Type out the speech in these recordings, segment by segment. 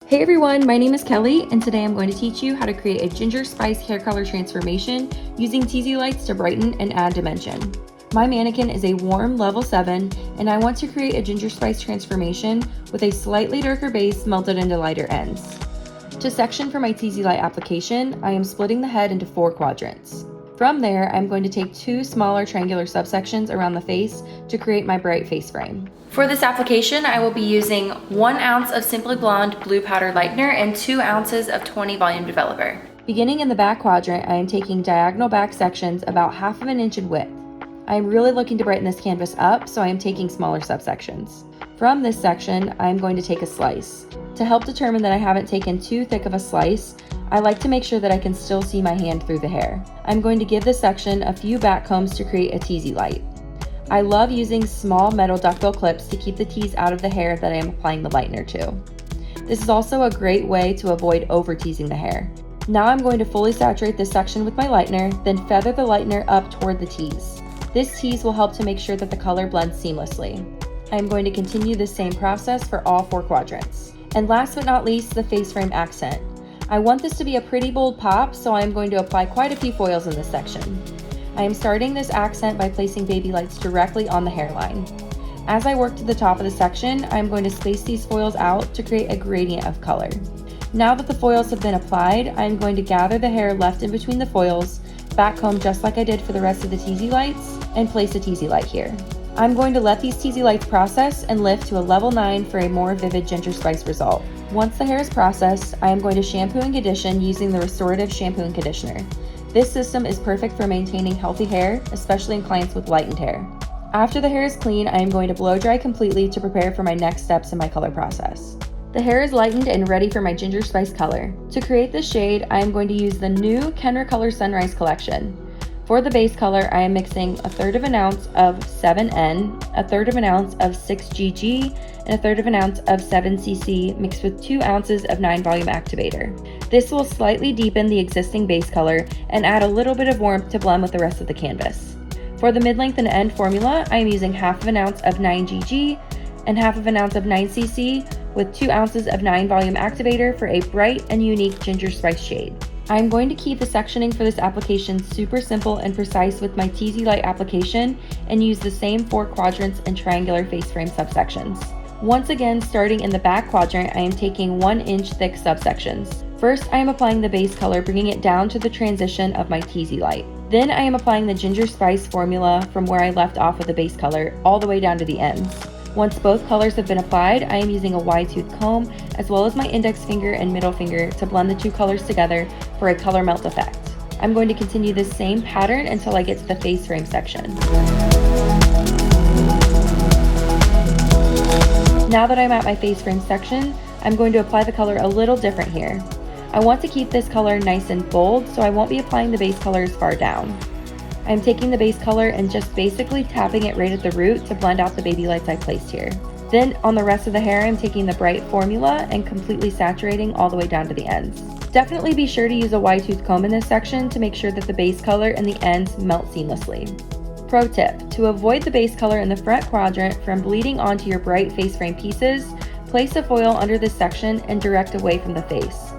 Hey everyone, my name is Kelly, and today I'm going to teach you how to create a ginger spice hair color transformation using Teasylights to brighten and add dimension. My mannequin is a warm level 7, and I want to create a ginger spice transformation with a slightly darker base melted into lighter ends. To section for my Teasylight application, I am splitting the head into 4 quadrants. From there, I'm going to take 2 smaller triangular subsections around the face to create my bright face frame. For this application, I will be using 1 ounce of Simply Blonde Blue Powder Lightener and 2 ounces of 20 Volume Developer. Beginning in the back quadrant, I am taking diagonal back sections about 1/2 inch in width. I am really looking to brighten this canvas up, so I am taking smaller subsections. From this section, I am going to take a slice. To help determine that I haven't taken too thick of a slice, I like to make sure that I can still see my hand through the hair. I'm going to give this section a few back combs to create a teasy light. I love using small metal duckbill clips to keep the tease out of the hair that I am applying the lightener to. This is also a great way to avoid over teasing the hair. Now I'm going to fully saturate this section with my lightener, then feather the lightener up toward the tease. This tease will help to make sure that the color blends seamlessly. I am going to continue this same process for all 4 quadrants. And last but not least, the face frame accent. I want this to be a pretty bold pop, so I am going to apply quite a few foils in this section. I am starting this accent by placing baby lights directly on the hairline. As I work to the top of the section, I am going to space these foils out to create a gradient of color. Now that the foils have been applied, I am going to gather the hair left in between the foils, back comb just like I did for the rest of the Teasylights, and place a Teasy Light here. I'm going to let these Teasylights process and lift to a level 9 for a more vivid ginger spice result. Once the hair is processed, I am going to shampoo and condition using the restorative shampoo and conditioner. This system is perfect for maintaining healthy hair, especially in clients with lightened hair. After the hair is clean, I am going to blow dry completely to prepare for my next steps in my color process. The hair is lightened and ready for my ginger spice color. To create this shade, I am going to use the new Kenra Color Sunrise collection. For the base color, I am mixing 1/3 ounce of 7N, 1/3 ounce of 6GG, and 1/3 ounce of 7cc mixed with 2 ounces of 9 volume activator. This will slightly deepen the existing base color and add a little bit of warmth to blend with the rest of the canvas. For the mid-length and end formula, I am using 1/2 ounce of 9GG and 1/2 ounce of 9cc with 2 ounces of 9 volume activator for a bright and unique ginger spice shade. I am going to keep the sectioning for this application super simple and precise with my Teasylight application and use the same 4 quadrants and triangular face frame subsections. Once again, starting in the back quadrant, I am taking 1 inch thick subsections. First, I am applying the base color, bringing it down to the transition of my Teasylight. Then I am applying the ginger spice formula from where I left off with the base color all the way down to the ends. Once both colors have been applied, I am using a wide tooth comb as well as my index finger and middle finger to blend the 2 colors together for a color melt effect. I'm going to continue this same pattern until I get to the face frame section. Now that I'm at my face frame section, I'm going to apply the color a little different here. I want to keep this color nice and bold, so I won't be applying the base color as far down. I'm taking the base color and just basically tapping it right at the root to blend out the baby lights I placed here. Then on the rest of the hair, I'm taking the bright formula and completely saturating all the way down to the ends. Definitely be sure to use a wide tooth comb in this section to make sure that the base color and the ends melt seamlessly. Pro tip, to avoid the base color in the front quadrant from bleeding onto your bright face frame pieces, place a foil under this section and direct away from the face.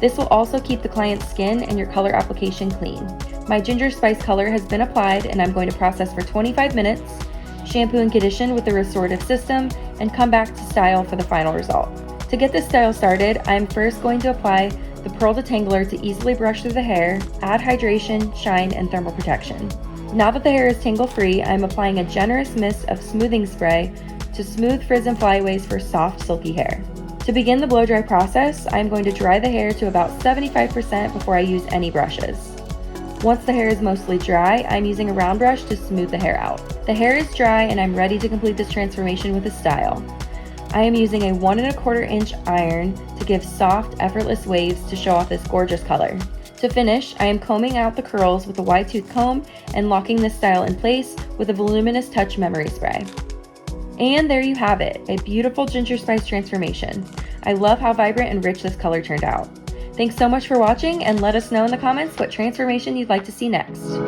This will also keep the client's skin and your color application clean. My ginger spice color has been applied and I'm going to process for 25 minutes, shampoo and condition with the restorative system, and come back to style for the final result. To get this style started, I'm first going to apply the Pearl Detangler to easily brush through the hair, add hydration, shine, and thermal protection. Now that the hair is tangle-free, I'm applying a generous mist of smoothing spray to smooth frizz and flyaways for soft, silky hair. To begin the blow-dry process, I'm going to dry the hair to about 75% before I use any brushes. Once the hair is mostly dry, I'm using a round brush to smooth the hair out. The hair is dry and I'm ready to complete this transformation with a style. I am using a 1 1/4 inch iron to give soft, effortless waves to show off this gorgeous color. To finish, I am combing out the curls with a wide tooth comb and locking this style in place with a voluminous touch memory spray. And there you have it, a beautiful ginger spice transformation. I love how vibrant and rich this color turned out. Thanks so much for watching, and let us know in the comments what transformation you'd like to see next.